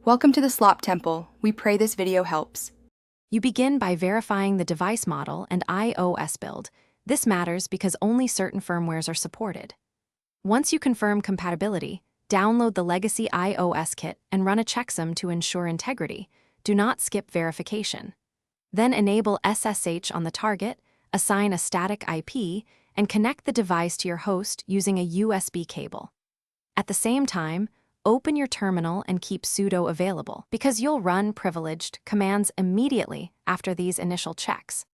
Welcome to the Slop Temple. We pray this video helps. You begin by verifying the device model and iOS build. This matters because only certain firmwares are supported. Once you confirm compatibility, download the legacy iOS kit and run a checksum to ensure integrity. Do not skip verification. Then enable SSH on the target, assign a static IP, and connect the device to your host using a USB cable. At the same time, open your terminal and keep sudo available because you'll run privileged commands immediately after these initial checks.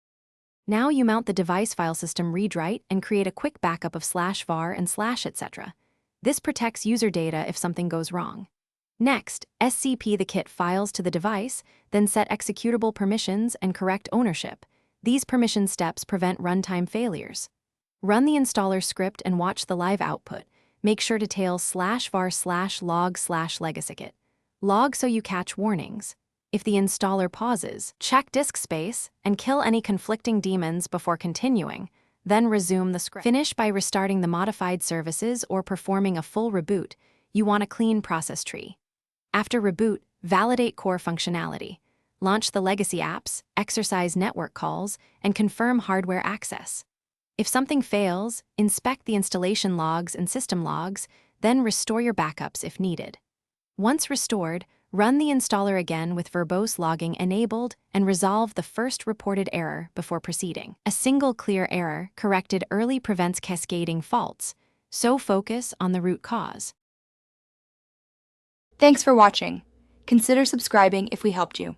Now you mount the device file system read-write and create a quick backup of /var and /etc. This protects user data if something goes wrong. Next, SCP the kit files to the device, then set executable permissions and correct ownership. These permission steps prevent runtime failures. Run the installer script and watch the live output. Make sure to tail /var/log/legacykit. Log so you catch warnings. If the installer pauses, check disk space and kill any conflicting daemons before continuing, then resume the script. Finish by restarting the modified services or performing a full reboot. You want a clean process tree. After reboot, validate core functionality. Launch the legacy apps, exercise network calls, and confirm hardware access. If something fails, inspect the installation logs and system logs, then restore your backups if needed. Once restored, run the installer again with verbose logging enabled and resolve the first reported error before proceeding. A single clear error corrected early prevents cascading faults, so focus on the root cause. Thanks for watching. Consider subscribing if we helped you.